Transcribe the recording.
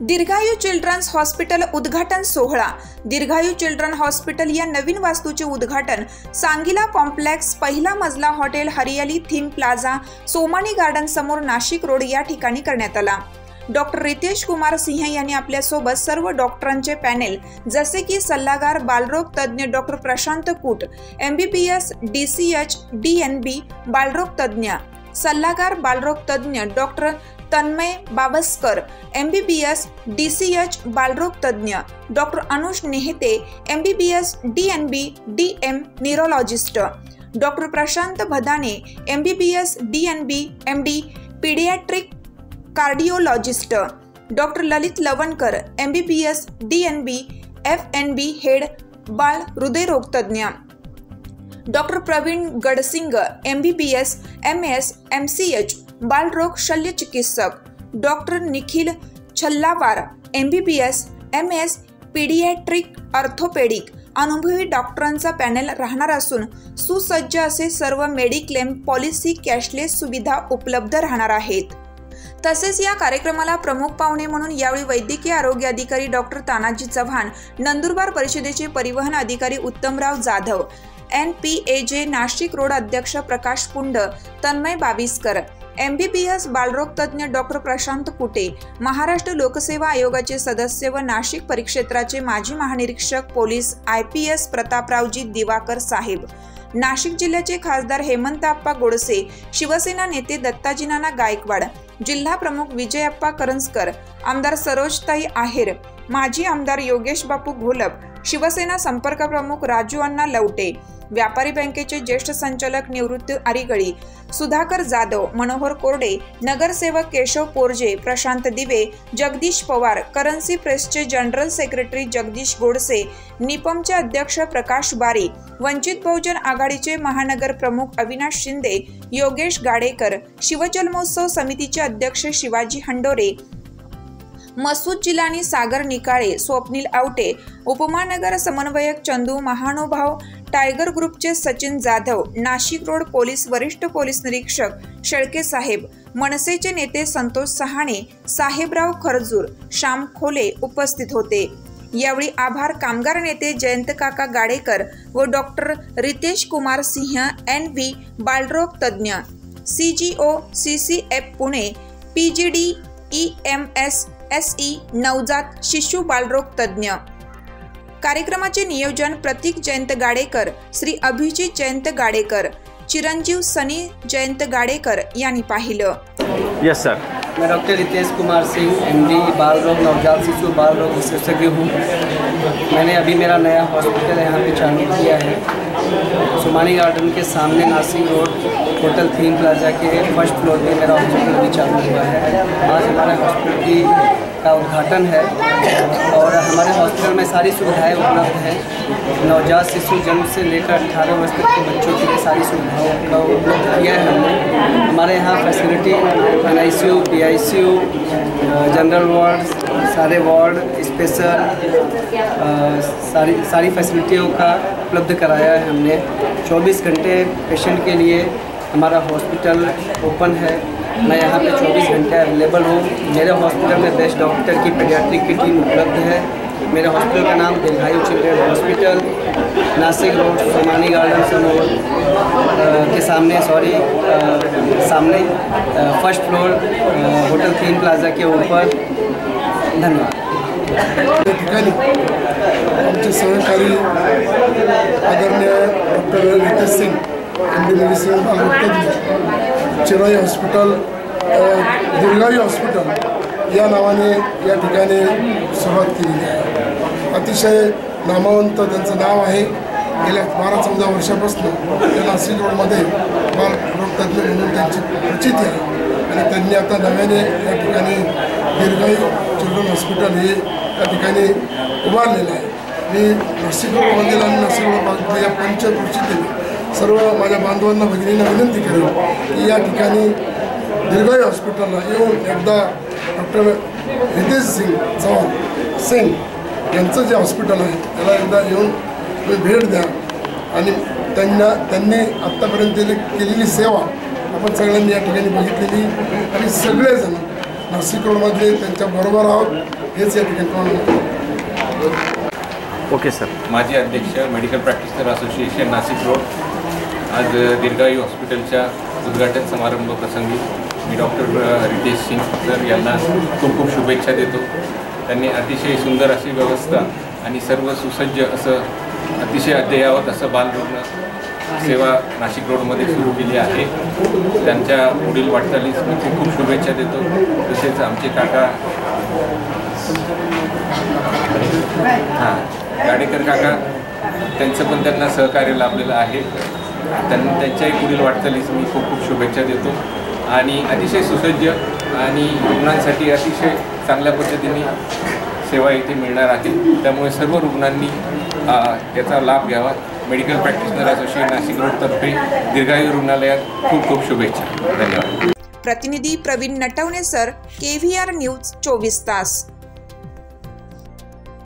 दीर्घायू children's hospital उद्घाटन सोहळा। दीर्घायू children hospital या नवीन वास्तूचे उद्घाटन सांगीला कॉम्प्लेक्स, पहिला मजला, हॉटेल हरियाली थीम प्लाझा, सोमानी गार्डन समोर, नाशिक रोड या ठिकाणी करण्यात आला। डॉक्टर रितेश कुमार सिंह यांनी आपल्या सोबत सर्व डॉक्टरांचे पॅनेल जसे की सल्लागार, बालरोग तज्ञ डॉक्टर प्रशांत कूट, MBBS, DCH, DNB, बालरोग तज्ञ, सल्लागार बालरोग तज्ञ doctor Tanmay Babaskar, MBBS, DCH, बालरोग तज्ञ doctor Anush Nehte, MBBS, DNB, DM, neurologist doctor Prashant Bhadane, MBBS, DNB, MD, paediatric cardiologist doctor Lalit Lavankar, MBBS, DNB, FNB, head बाल हृदयरोग तज्ञ doctor Pravin Gadsing, MBBS, MS, MCH, बालरोग शल्य चिकित्सक doctor Nikhil Chhallawar, MBBS, MS, paediatric orthopaedic अनुभवी डॉक्टरांचा पॅनेल राहणार असून सुसज्ज असे सर्व मेडिक्लेम पॉलिसी कॅशलेस सुविधा उपलब्ध राहणार आहेत। तसेच या कार्यक्रमाला प्रमुख पाहुणे म्हणून यावेळी वैद्यकीय आरोग्य अधिकारी डॉक्टर तानाजी चव्हाण, नंदुरबार परिषदेचे परिवहन अधिकारी उत्तमराव जाधव, NPAJ नाशिक रोड अध्यक्ष प्रकाश पुंड, तन्मय बाविस्कर, MBBS, बालरोग तज्ञ डॉक्टर प्रशांत कुटे, महाराष्ट्र लोकसेवा आयोगाचे सदस्य व नाशिक परिक्षेत्राचे माजी महानिरीक्षक पोलीस IPS प्रतापरावजी दिवाकर साहेब, नाशिक जिल्ह्याचे खासदार हेमंतप्पा गोडसे, शिवसेना नेते दत्ताजी नाना गायकवाड, जिल्हा प्रमुख विजयप्पा करंजकर, आमदार सरोजताई आहेर, माजी आमदार योगेश बापू घोलप, शिवसेना संपर्क प्रमुख राजू अण्णा लवटे, व्यापारी बँकेचे ज्येष्ठ संचालक निवृत्ती अरिगळी, सुधाकर जाधव, मनोहर कोरडे, नगरसेवक केशव पोरजे, प्रशांत दिवे, जगदीश पवार, करन्सी प्रेसचे जनरल सेक्रेटरी जगदीश गोडसे, निपमचे अध्यक्ष प्रकाश बारी, वंचित बहुजन आघाडीचे महानगर प्रमुख अविनाश शिंदे, योगेश गाडेकर, शिवजन्मोत्सव समितीचे अध्यक्ष शिवाजी हंडोरे, मसूद जिलानी, सागर निकाळे, स्वप्नील आवटे, उपमहानगर समन्वयक चंदू महानुभाव, टायगर ग्रुपचे सचिन जाधव, नाशिक रोड पोलीस वरिष्ठ पोलीस निरीक्षक शेळके साहेब, मनसेचे नेते संतोष सहाणे, साहेबराव खरजूर, श्याम खोले उपस्थित होते। यावेळी आभार कामगार नेते जयंत काका गाडेकर व डॉक्टर रितेश कुमार सिंह, NV, बालरोग तज्ञ, CGO, CCF Pune, PGD, EMS, SE, नवजात शिशु बालरोग तज्ञ। कार्यक्रमाचे नियोजन प्रतीक जयंत गाडेकर, श्री अभिजित जयंत गाडेकर, चिरंजीव सनी जयंत गाडेकर यांनी पाहिलं। यस सर, मैं डॉक्टर रितेश कुमार सिंह, MD, बालरोग नवजात शिशु बालरोग विशेषज्ञ हूँ। मैंने अभी मेरा नया हॉस्पिटल यहाँ पे चालू किया है, सोमानी गार्डन के सामने, Nashik road, hotel theme plaza के फर्स्ट फ्लोर पे मेरा हॉस्पिटल अभी चालू हुआ है। आज हमारे हॉस्पिटल का उद्घाटन है और हमारे हॉस्पिटल में सारी सुविधाएं उपलब्ध हैं। नवजात शिशु जन्म से लेकर 18 वर्ष तक के बच्चों के लिए सारी सुविधाओं का उपलब्ध किया है हमने। हमारे यहाँ facility NICU, PICU, general ward, सारे वार्ड, स्पेशल सारी फैसिलिटियों का उपलब्ध कराया है हमने। 24 घंटे पेशेंट के लिए हमारा हॉस्पिटल ओपन है। मैं यहाँ पे 24 घंटे अवेलेबल हूँ। मेरे हॉस्पिटल में बेस्ट डॉक्टर की पीडियाट्रिक की टीम उपलब्ध है। मेरे हॉस्पिटल का नाम Dirghayu children hospital, Nashik road, Somani garden समोर के सामने सामने first floor, hotel theme plaza के ऊपर। धन्यवाद। आमचे सहकारी आदरणीय doctor Ritesh Singh, MBBS, Chirai hospital, Dirghayu hospital या नावाने या ठिकाणी सुरुवात केलेली आहे। अतिशय नामवंत त्यांचं नाव आहे। गेल्या 12-14 वर्षापासून त्या नाशिक रोडमध्ये बालरोग तज्ञ म्हणून त्यांची प्रचिती आहे आणि त्यांनी आता नव्याने या ठिकाणी दीर्घायू चिल्ड्रन हॉस्पिटल हे त्या ठिकाणी उभारलेलं आहे। मी नाशिक रोडमधील आणि नाशिक रोड या पंचप्रचितीने सर्व माझ्या बांधवांना भगिनींना विनंती करेन की या ठिकाणी दीर्घायू हॉस्पिटलला येऊन एकदा डॉक्टर रितेश सिंग यांचं जे हॉस्पिटल आहे त्याला एकदा येऊन तुम्ही भेट द्या आणि त्यांनी आत्तापर्यंत केलेली सेवा आपण सगळ्यांनी या ठिकाणी बघितलेली आणि सगळेजण नाशिक रोडमधले त्यांच्या बरोबर आहोत हेच या ठिकाणी ओके सर. माजी अध्यक्ष medical practitioner association Nashik road आज दीर्घायू हॉस्पिटलच्या उद्घाटन समारंभ प्रसंगी मी डॉक्टर रितेश सिंग सर यांना खूप खूप शुभेच्छा देतो. त्यांनी अतिशय सुंदर अशी व्यवस्था आणि सर्व सुसज्ज असं अतिशय अद्ययावत असं बालरुग्ण सेवा नाशिक रोडमध्ये सुरू केली आहे. त्यांच्या पुढील वाटचालीस मी खूप खूप शुभेच्छा देतो. तसेच आमचे काका गाडेकर काका त्यांचं पण त्यांना सहकार्य लाभलेलं आहे. त्यांच्याही पुढील वाटचालीस मी खूप खूप शुभेच्छा देतो. आणि अतिशय सुसज्ज आणि रुग्णांसाठी अतिशय चांगल्या पद्धतीने सेवा इथे मिळणार आहे. त्यामुळे सर्व रुग्णांनी याचा लाभ घ्यावा. मेडिकल प्रॅक्टिशनर असोसिएशन नाशिक रोडतर्फे दीर्घायू रुग्णालयात खूप खूप शुभेच्छा. धन्यवाद. प्रतिनिधी प्रवीण नटवणे सर, KVR न्यूज 24 तास.